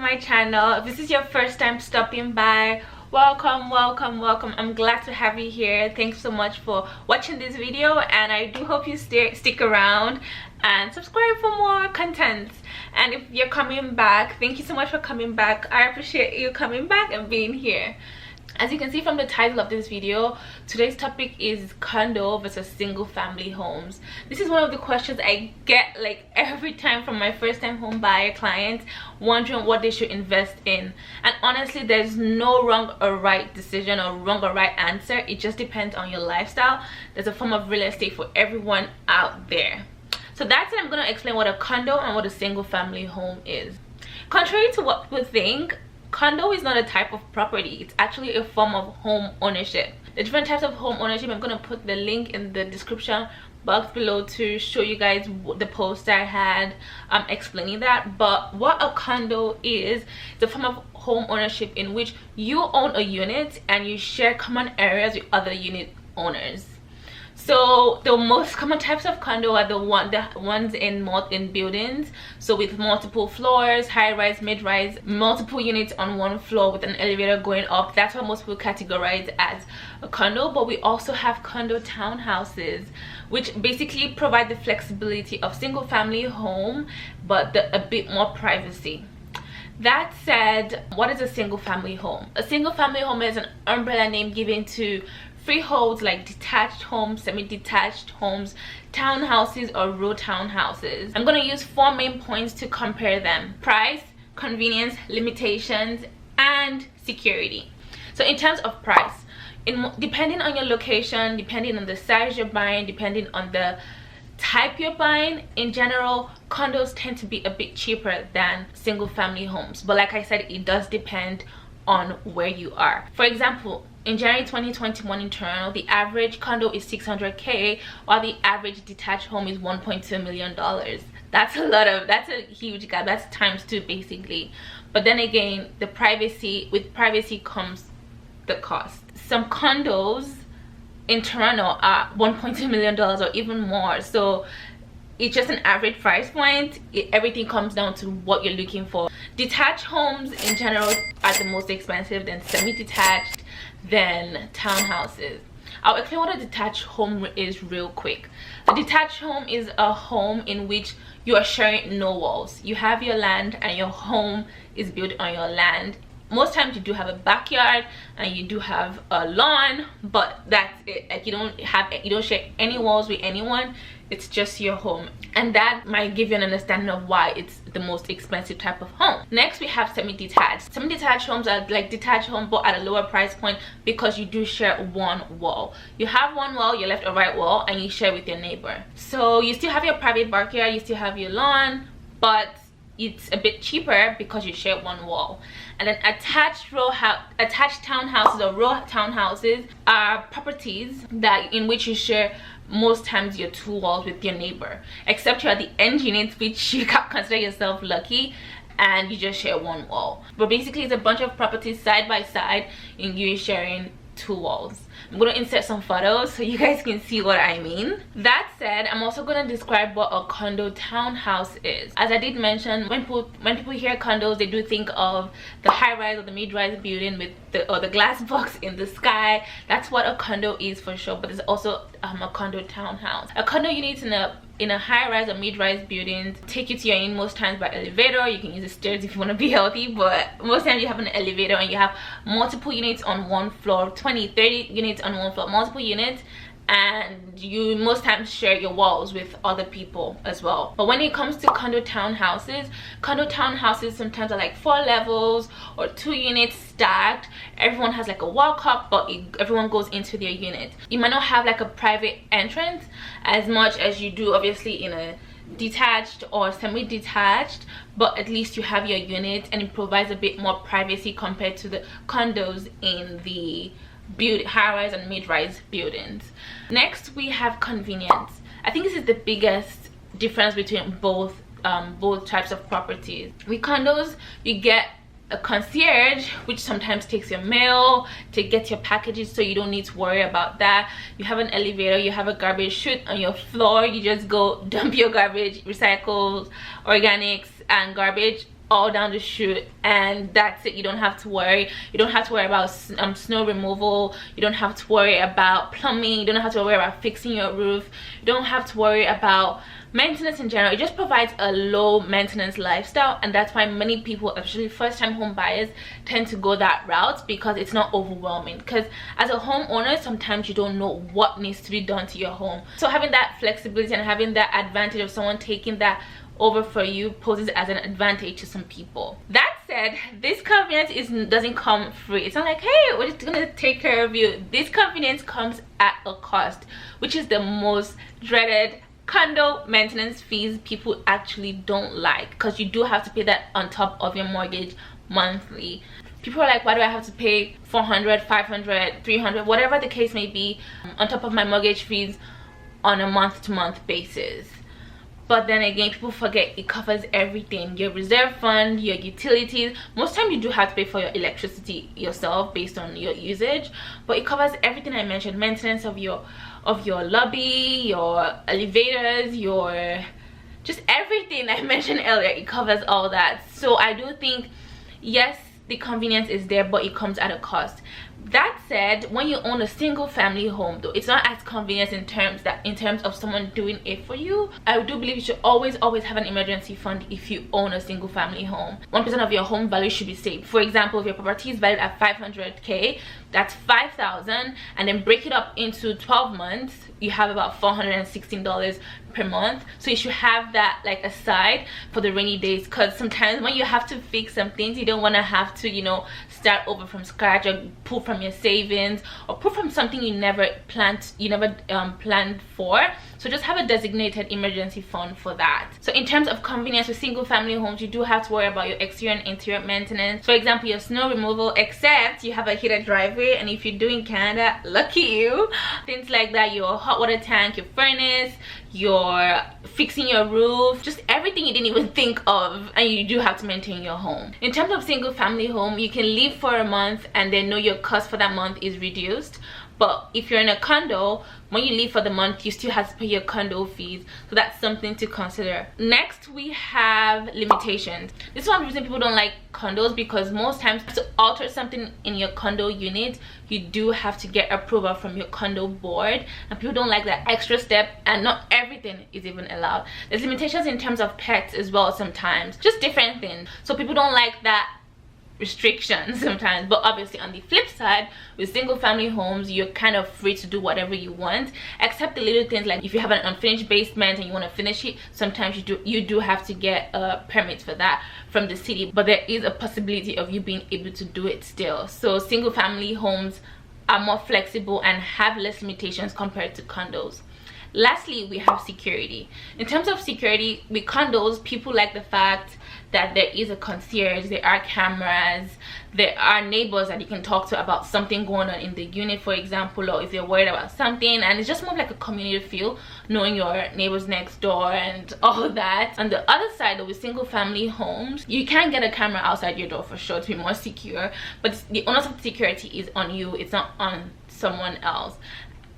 my channel. If this is your first time stopping by, welcome. I'm glad to have you here. Thanks so much for watching this video, and I do hope you stick around and subscribe for more content. And if you're coming back, thank you so much for coming back. I appreciate you coming back and being here. As you can see from the title of this video, today's topic is condo versus single family homes. This is one of the questions I get like every time from my first time home buyer clients, wondering what they should invest in. And honestly, there's no wrong or right decision or wrong or right answer. It just depends on your lifestyle. There's a form of real estate for everyone out there. So that's it. I'm going to explain what a condo and what a single family home is. Contrary to what people think, condo is not a type of property. It's actually a form of home ownership. The different types of home ownership, I'm going to put the link in the description box below to show you guys the post I had explaining that. But what a condo is, it's a form of home ownership in which you own a unit and you share common areas with other unit owners. So the most common types of condo are the ones in buildings, so with multiple floors, high-rise, mid-rise, multiple units on one floor with an elevator going up. That's what most people categorize as a condo. But we also have condo townhouses, which basically provide the flexibility of single-family home, but a bit more privacy. That said, what is a single-family home? A single-family home is an umbrella name given to freeholds like detached homes, semi-detached homes, townhouses, or row townhouses. I'm going to use 4 main points to compare them: price, convenience, limitations, and security. So in terms of price, depending on your location, depending on the size you're buying, depending on the type you're buying, in general, condos tend to be a bit cheaper than single family homes. But like I said, it does depend on where you are. For example, in January 2021 in Toronto, the average condo is $600K, while the average detached home is $1.2 million. That's a huge gap. That's ×2 basically. But then again, with privacy comes the cost. Some condos in Toronto are $1.2 million or even more. So it's just an average price point. Everything comes down to what you're looking for. Detached homes in general are the most expensive, then semi-detached, then townhouses. I'll explain what a detached home is real quick. A detached home is a home in which you are sharing no walls. You have your land and your home is built on your land. Most times you do have a backyard and you do have a lawn, but that's it. Like you don't share any walls with anyone. It's just your home, and that might give you an understanding of why it's the most expensive type of home. Next, we have semi-detached. Semi-detached homes are like detached homes but at a lower price point because you do share one wall. You have one wall, your left or right wall, and you share with your neighbor. So you still have your private backyard, you still have your lawn, but it's a bit cheaper because you share one wall. And then attached townhouses or row townhouses are properties in which you share most times your 2 walls with your neighbor, except you're at the end unit, which you can consider yourself lucky and you just share 1 wall. But basically it's a bunch of properties side by side and you're sharing 2 walls. I'm going to insert some photos so you guys can see what I mean. That said, I'm also going to describe what a condo townhouse is. As I did mention, when people hear condos, they do think of the high-rise or the mid-rise building with the glass box in the sky. That's what a condo is for sure, but there's also a condo townhouse. A condo unit in a high-rise or mid-rise building take you to your unit most times by elevator. You can use the stairs if you want to be healthy, but most times you have an elevator and you have multiple units on one floor, 20-30 units on one floor, multiple units, and you most times share your walls with other people as well. But when it comes to condo townhouses sometimes are like 4 levels or 2 units stacked. Everyone has like a walk up, but everyone goes into their unit. You might not have like a private entrance as much as you do obviously in a detached or semi-detached, but at least you have your unit and it provides a bit more privacy compared to the condos in the high-rise and mid-rise buildings. Next, we have convenience. I think this is the biggest difference between both types of properties. With condos, you get a concierge, which sometimes takes your mail to get your packages, so you don't need to worry about that. You have an elevator, you have a garbage chute on your floor. You just go dump your garbage, recycles, organics, and garbage all down the chute, and that's it. You don't have to worry. You don't have to worry about snow removal. You don't have to worry about plumbing. You don't have to worry about fixing your roof. You don't have to worry about maintenance in general. It just provides a low maintenance lifestyle, and that's why many people, especially first-time home buyers, tend to go that route, because it's not overwhelming. Because as a homeowner, sometimes you don't know what needs to be done to your home, so having that flexibility and having that advantage of someone taking that over for you poses as an advantage to some people. That said, this convenience doesn't come free. It's not like, hey, we're just gonna take care of you. This convenience comes at a cost, which is the most dreaded condo maintenance fees people actually don't like, because you do have to pay that on top of your mortgage monthly. People are like, why do I have to pay 400, 500, 300, whatever the case may be, on top of my mortgage fees on a month-to-month basis? But then again, people forget it covers everything: your reserve fund, your utilities. Most time you do have to pay for your electricity yourself based on your usage, but it covers everything I mentioned: maintenance of your lobby, your elevators, your just everything I mentioned earlier. It covers all that. So I do think, yes, the convenience is there, but it comes at a cost. That said, when you own a single family home, though, it's not as convenient in terms of someone doing it for you. I do believe you should always have an emergency fund if you own a single family home. 1% of your home value should be saved. For example, if your property is valued at 500k, that's 5,000, and then break it up into 12 months, you have about $416 per month. So you should have that like aside for the rainy days, because sometimes when you have to fix some things, you don't want to have to, you know, start over from scratch, or pull from your savings, or pull from something you never planned for. So just have a designated emergency fund for that. So in terms of convenience with single family homes, you do have to worry about your exterior and interior maintenance. For example, your snow removal, except you have a heated driveway, and if you're doing Canada, lucky you. Things like that: your hot water tank, your furnace, your fixing your roof, just everything you didn't even think of, and you do have to maintain your home. In terms of single family home, you can leave for a month and then know your cost for that month is reduced. But if you're in a condo, when you leave for the month, you still have to pay your condo fees. So that's something to consider. Next, we have limitations. This is one reason people don't like condos, because most times to alter something in your condo unit, you do have to get approval from your condo board, and people don't like that extra step, and not everything is even allowed. There's limitations in terms of pets as well sometimes, just different things. So people don't like that restrictions sometimes. But obviously on the flip side, with single family homes, you're kind of free to do whatever you want, except the little things like if you have an unfinished basement and you want to finish it, sometimes you do have to get a permit for that from the city, but there is a possibility of you being able to do it still. So single family homes are more flexible and have less limitations compared to condos. Lastly, we have security. In terms of security, with condos, people like the fact that there is a concierge, there are cameras, there are neighbors that you can talk to about something going on in the unit, for example, or if you're worried about something. And it's just more like a community feel, knowing your neighbors next door and all of that. On the other side, though, with single family homes, you can get a camera outside your door for sure to be more secure, but the onus of security is on you, it's not on someone else.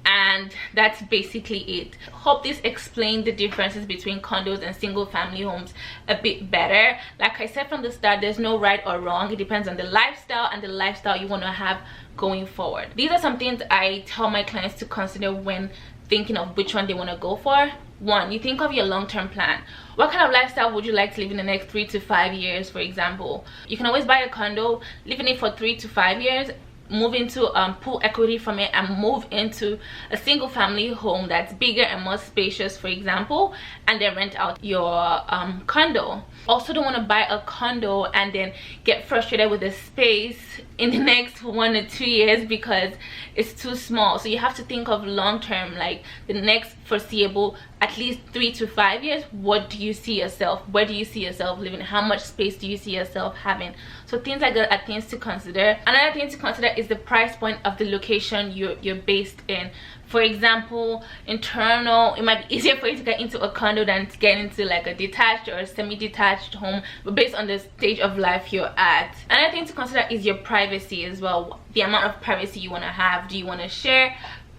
And that's basically it. Hope this explained the differences between condos and single family homes a bit better. Like I said from the start, there's no right or wrong. It depends on the lifestyle and the lifestyle you want to have going forward. These are some things I tell my clients to consider when thinking of which one they want to go for. One, you think of your long-term plan. What kind of lifestyle would you like to live in the next 3 to 5 years, for example? You can always buy a condo, live in it for 3 to 5 years, move into pull equity from it, and move into a single family home that's bigger and more spacious, for example, and then rent out your condo. Also, don't want to buy a condo and then get frustrated with the space in the next 1 to 2 years because it's too small. So you have to think of long term, like the next foreseeable at least 3 to 5 years. What do you see yourself, where do you see yourself living, how much space do you see yourself having? So things like that are things to consider. Another thing to consider is the price point of the location you're based in. For example, internal, it might be easier for you to get into a condo than to get into like a detached or a semi-detached home, but based on the stage of life you're at. Another thing to consider is your privacy as well, the amount of privacy you want to have. Do you want to share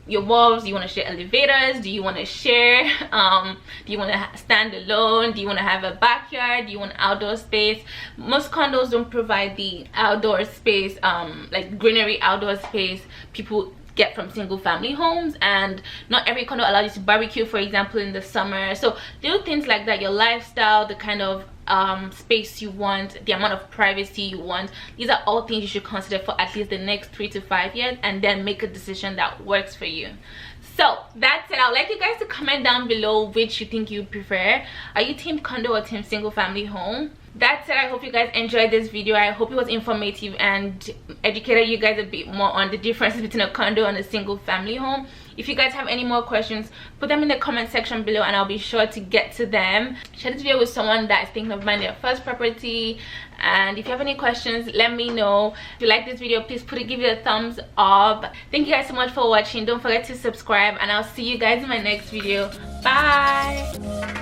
your walls? Do you want to share elevators? Do you want to share? Do you want to stand alone? Do you want to have a backyard? Do you want outdoor space? Most condos don't provide the outdoor space, like greenery outdoor space people get from single family homes, and not every condo allows you to barbecue, for example, in the summer. So little things like that, your lifestyle, the kind of space you want, the amount of privacy you want, these are all things you should consider for at least the next 3 to 5 years, and then make a decision that works for you. So that's it. I'd like you guys to comment down below which you think you prefer. Are you team condo or team single family home? That's it. I hope you guys enjoyed this video. I hope it was informative and educated you guys a bit more on the differences between a condo and a single family home. If you guys have any more questions, put them in the comment section below and I'll be sure to get to them. Share this video with someone that is thinking of buying their first property. And if you have any questions, let me know. If you like this video, please give it a thumbs up. Thank you guys so much for watching. Don't forget to subscribe, and I'll see you guys in my next video. Bye.